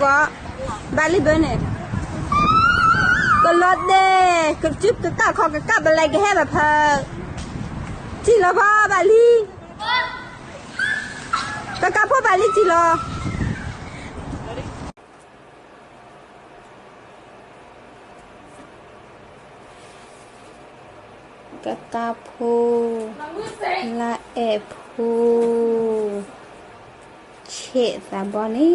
Có Bali bên này có lót đê cực chút cực cả khó cực cả bên này cái hết là phờ chỉ là ba Bali cực cả phố Bali chỉ là cực cả phố là ép phố chết ra bọn ấy.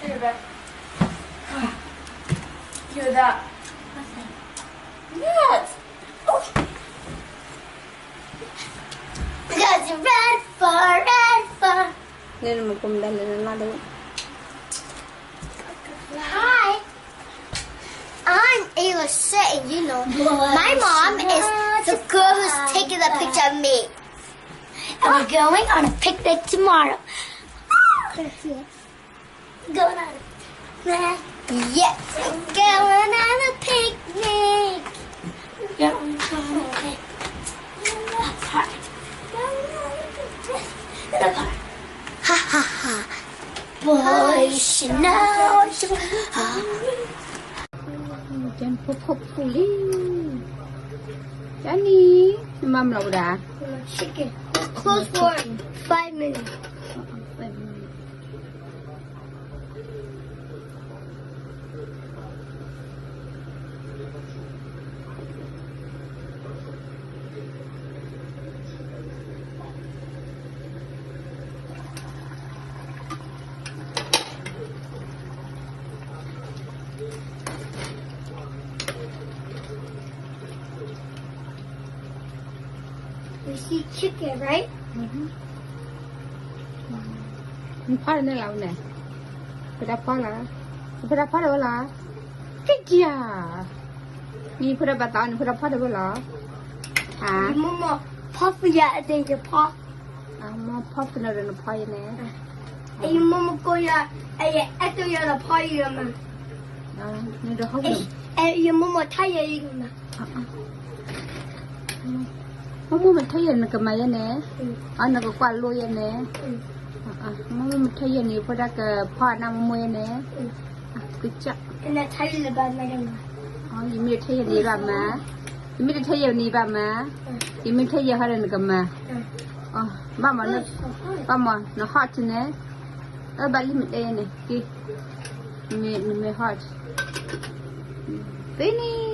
Hey, Rebecca. You hear that? Yes. Oh. Because you're red for. Nên mà cùng đây là nó đúng. Hi. I'm Ayla Shay, and you know, my mom is the girl who's taking the picture of me. And we're going on a picnic tomorrow. Going on a picnic. Yes, we're going on a picnic. Yeah. Going on a picnic. In the park. Going on a picnic. In the park. Ha ha ha. Boys should know. Chân phúc phù lý chán đi mâm lẩu đã Chicken. Close for 5 minutes. We see chicken, right? Phá lên lẩu nè phải đắp phá được là cái gì ni phải đắp bà tao ni phải đắp phá được là hả Mama, pop ya then you pop. mà phá cái nào nó phá vậy nè And mama go ya, and after you the party ma. nên được không được And your mama tie ya ma. không muốn mình thấy là cái máy nè anh nó có quạt lôi nè không muốn mình thấy này phải đặt cái phá năm mươi nè cứ chắc And that tie the bad my ma. gì mình thấy gì bà má mình thấy gì bà má gì mình thấy gì hay là cái má ba mà nó hot nè ba li mình đây nè kì mình hot Benny